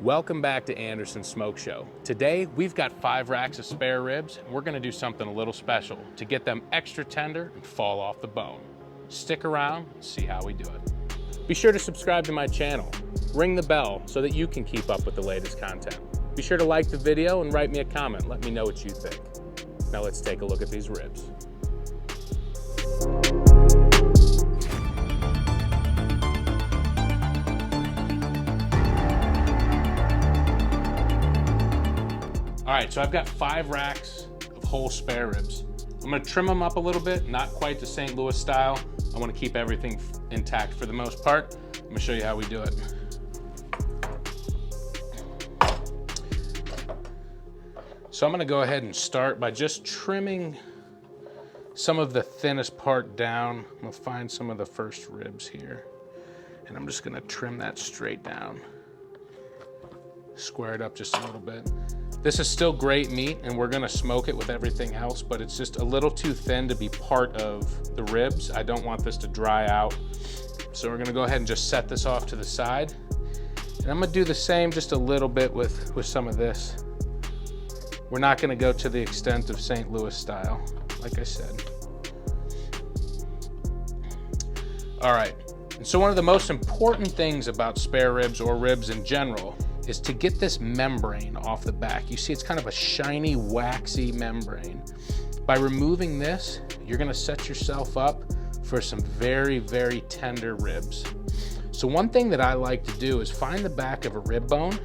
Welcome back to Anderson's Smoke Show. Today, we've got 5 racks of spare ribs, and we're gonna do something a little special to get them extra tender and fall off the bone. Stick around and see how we do it. Be sure to subscribe to my channel. Ring the bell so that you can keep up with the latest content. Be sure to like the video and write me a comment. Let me know what you think. Now let's take a look at these ribs. All right, so I've got 5 racks of whole spare ribs. I'm gonna trim them up a little bit, not quite the St. Louis style. I wanna keep everything intact for the most part. I'm gonna show you how we do it. So I'm gonna go ahead and start by just trimming some of the thinnest part down. I'm gonna find some of the first ribs here, and I'm just gonna trim that straight down. Square it up just a little bit. This is still great meat, and we're gonna smoke it with everything else, but it's just a little too thin to be part of the ribs. I don't want this to dry out. So we're gonna go ahead and just set this off to the side. And I'm gonna do the same just a little bit with some of this. We're not gonna go to the extent of St. Louis style, like I said. All right, and so one of the most important things about spare ribs or ribs in general is to get this membrane off the back. You see it's kind of a shiny, waxy membrane. By removing this, you're gonna set yourself up for some very, very tender ribs. So one thing that I like to do is find the back of a rib bone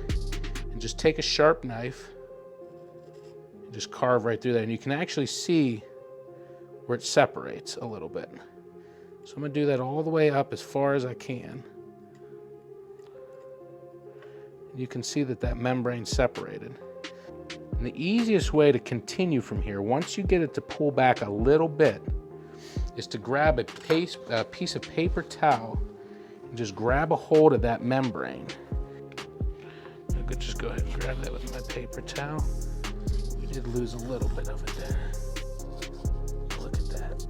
and just take a sharp knife and just carve right through there. And you can actually see where it separates a little bit. So I'm gonna do that all the way up as far as I can. You can see that membrane separated. And the easiest way to continue from here, once you get it to pull back a little bit, is to grab a piece of paper towel and just grab a hold of that membrane. I could just go ahead and grab that with my paper towel. We did lose a little bit of it there. Look at that.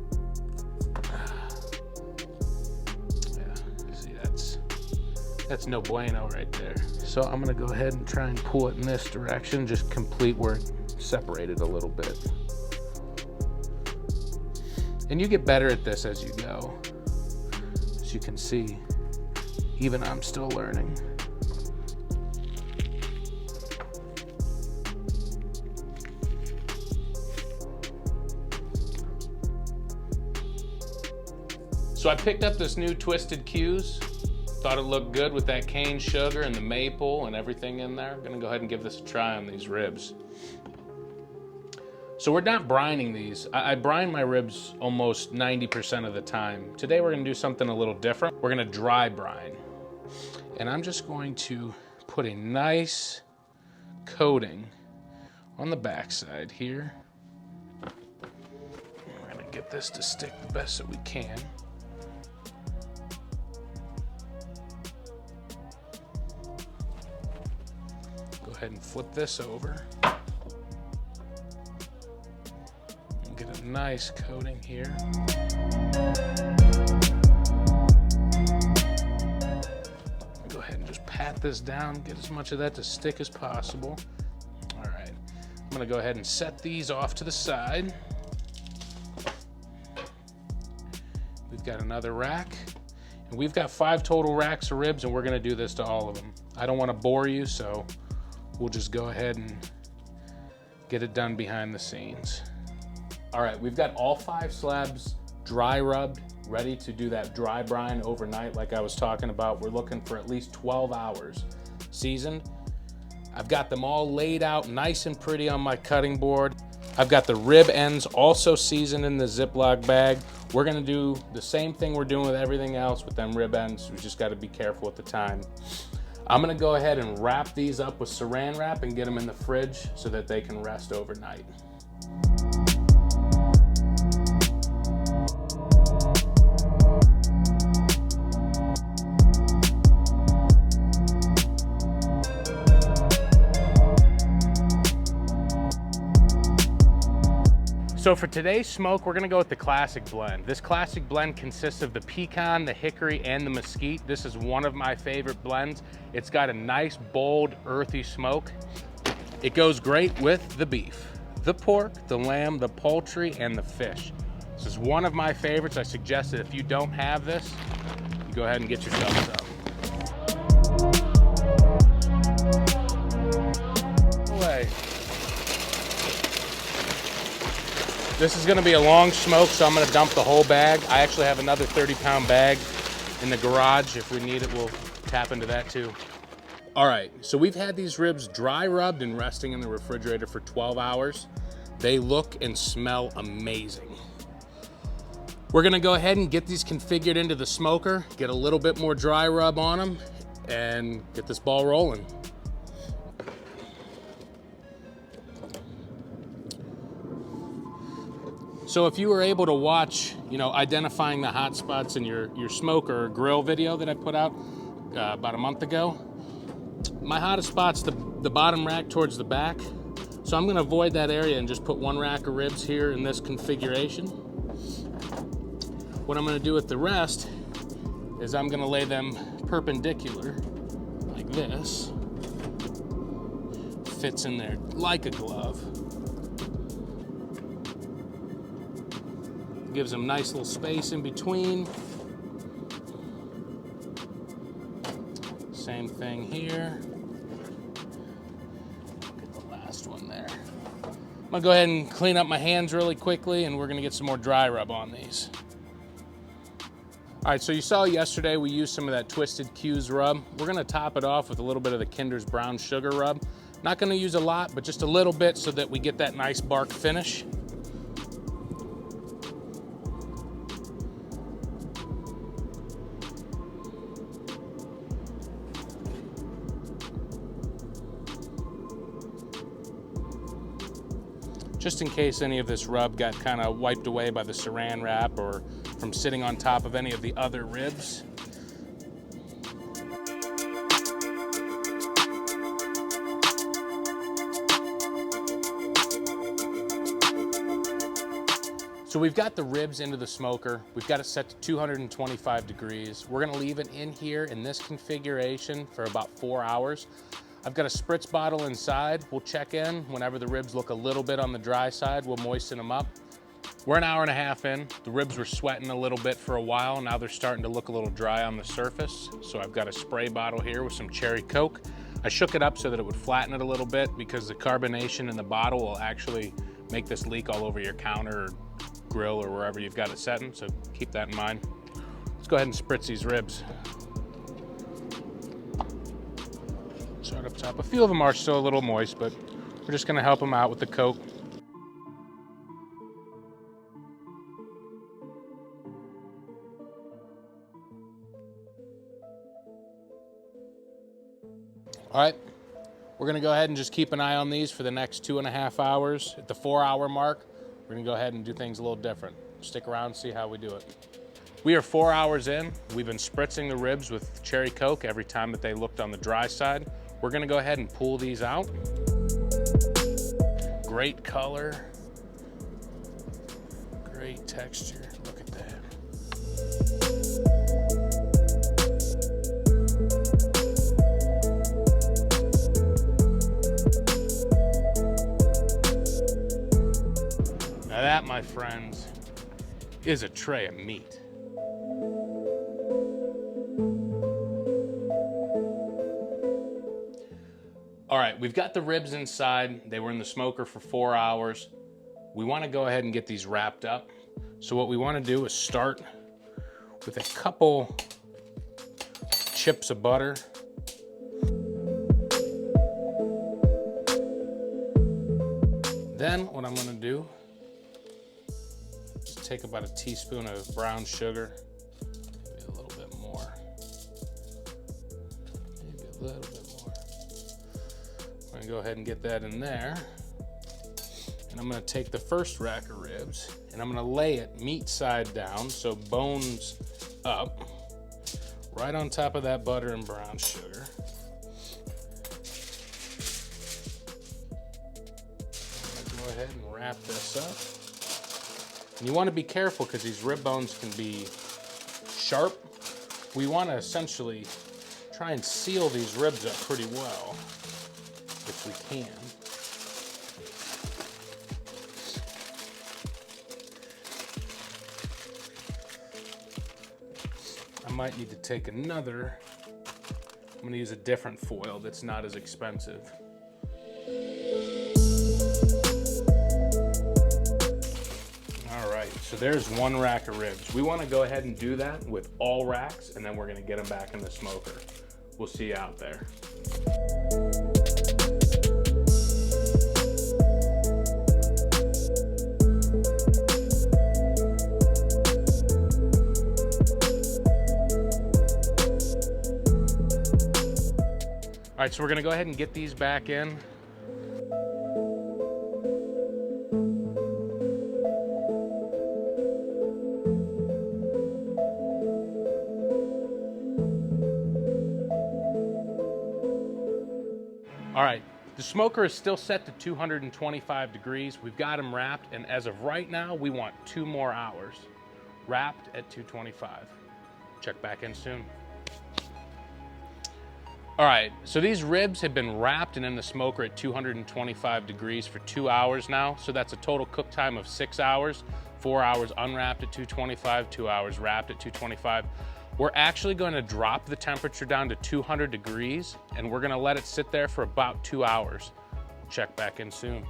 Yeah, see that's no bueno right there. So I'm gonna go ahead and try and pull it in this direction, just complete where it separated a little bit. And you get better at this as you go. As you can see, even I'm still learning. So I picked up this new Twisted Q's. Thought it looked good with that cane sugar and the maple and everything in there. I'm gonna go ahead and give this a try on these ribs. So we're not brining these. I brine my ribs almost 90% of the time. Today we're gonna do something a little different. We're gonna dry brine. And I'm just going to put a nice coating on the backside here. We're gonna get this to stick the best that we can. And flip this over and get a nice coating here. Go ahead and just pat this down, get as much of that to stick as possible. All right, I'm gonna go ahead and set these off to the side. We've got another rack, and we've got 5 total racks of ribs, and we're gonna do this to all of them. I don't wanna bore you, so we'll just go ahead and get it done behind the scenes. All right, we've got all 5 slabs dry rubbed, ready to do that dry brine overnight like I was talking about. We're looking for at least 12 hours seasoned. I've got them all laid out nice and pretty on my cutting board. I've got the rib ends also seasoned in the Ziploc bag. We're gonna do the same thing we're doing with everything else with them rib ends. We just gotta be careful at the time. I'm gonna go ahead and wrap these up with saran wrap and get them in the fridge so that they can rest overnight. So for today's smoke, we're gonna go with the classic blend. This classic blend consists of the pecan, the hickory, and the mesquite. This is one of my favorite blends. It's got a nice, bold, earthy smoke. It goes great with the beef, the pork, the lamb, the poultry, and the fish. This is one of my favorites. I suggest that if you don't have this, you go ahead and get yourself some. Away. This is gonna be a long smoke, so I'm gonna dump the whole bag. I actually have another 30-pound bag in the garage. If we need it, we'll tap into that too. All right, so we've had these ribs dry rubbed and resting in the refrigerator for 12 hours. They look and smell amazing. We're gonna go ahead and get these configured into the smoker, get a little bit more dry rub on them, and get this ball rolling. So if you were able to watch, identifying the hot spots in your smoker or grill video that I put out about a month ago, my hottest spot's the bottom rack towards the back. So I'm gonna avoid that area and just put one rack of ribs here in this configuration. What I'm gonna do with the rest is I'm gonna lay them perpendicular like this. Fits in there like a glove. Gives them nice little space in between. Same thing here. Get the last one there. I'm gonna go ahead and clean up my hands really quickly, and we're gonna get some more dry rub on these. All right, so you saw yesterday we used some of that Twisted Q's rub. We're gonna top it off with a little bit of the Kinder's brown sugar rub. Not gonna use a lot, but just a little bit so that we get that nice bark finish. Just in case any of this rub got kind of wiped away by the saran wrap or from sitting on top of any of the other ribs. So we've got the ribs into the smoker. We've got it set to 225 degrees. We're gonna leave it in here in this configuration for about 4 hours. I've got a Spritz bottle inside. We'll check in whenever the ribs look a little bit on the dry side. We'll moisten them up. We're an hour and a half in. The ribs were sweating a little bit for a while. Now they're starting to look a little dry on the surface. So I've got a spray bottle here with some cherry Coke. I shook it up so that it would flatten it a little bit because the carbonation in the bottle will actually make this leak all over your counter or grill or wherever you've got it setting. So keep that in mind. Let's go ahead and spritz these ribs. Start up top. A few of them are still a little moist, but we're just gonna help them out with the Coke. All right, we're gonna go ahead and just keep an eye on these for the next 2.5 hours. At the 4-hour mark, we're gonna go ahead and do things a little different. Stick around and see how we do it. We are 4 hours in. We've been spritzing the ribs with cherry Coke every time that they looked on the dry side. We're gonna go ahead and pull these out. Great color, great texture. Look at that. Now that, my friends, is a tray of meat. All right, we've got the ribs inside. They were in the smoker for 4 hours. We wanna go ahead and get these wrapped up. So what we wanna do is start with a couple chips of butter. Then what I'm gonna do is take about a teaspoon of brown sugar, maybe a little bit more, maybe a little bit more. I'm gonna go ahead and get that in there. And I'm gonna take the first rack of ribs and I'm gonna lay it meat side down, so bones up, right on top of that butter and brown sugar. I'm gonna go ahead and wrap this up. And you want to be careful because these rib bones can be sharp. We want to essentially try and seal these ribs up pretty well, if we can. I might need to take another. I'm going to use a different foil that's not as expensive. So there's one rack of ribs. We want to go ahead and do that with all racks, and then we're going to get them back in the smoker. We'll see you out there. All right, so we're going to go ahead and get these back in. All right, the smoker is still set to 225 degrees. We've got them wrapped, and as of right now, we want 2 more hours wrapped at 225. Check back in soon. All right, so these ribs have been wrapped and in the smoker at 225 degrees for 2 hours now. So that's a total cook time of 6 hours, 4 hours unwrapped at 225, 2 hours wrapped at 225. We're actually going to drop the temperature down to 200 degrees, and we're going to let it sit there for about 2 hours. Check back in soon.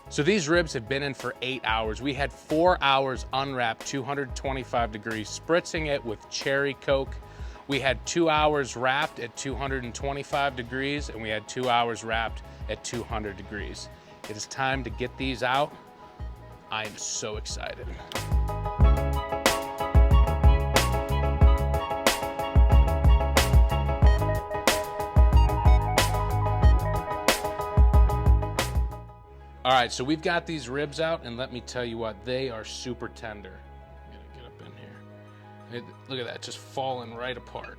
So these ribs have been in for 8 hours. We had 4 hours unwrapped, 225 degrees, spritzing it with cherry Coke. We had 2 hours wrapped at 225 degrees, and we had 2 hours wrapped at 200 degrees. It is time to get these out. I am so excited. All right, so we've got these ribs out, and let me tell you what, they are super tender. I'm gonna get up in here. Look at that, just falling right apart.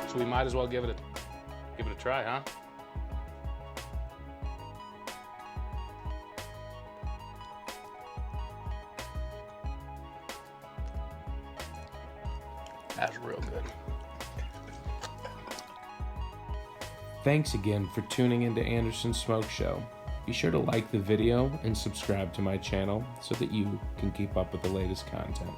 So we might as well give it a try, huh? That's real good. Thanks again for tuning into Anderson's Smoke Show. Be sure to like the video and subscribe to my channel so that you can keep up with the latest content.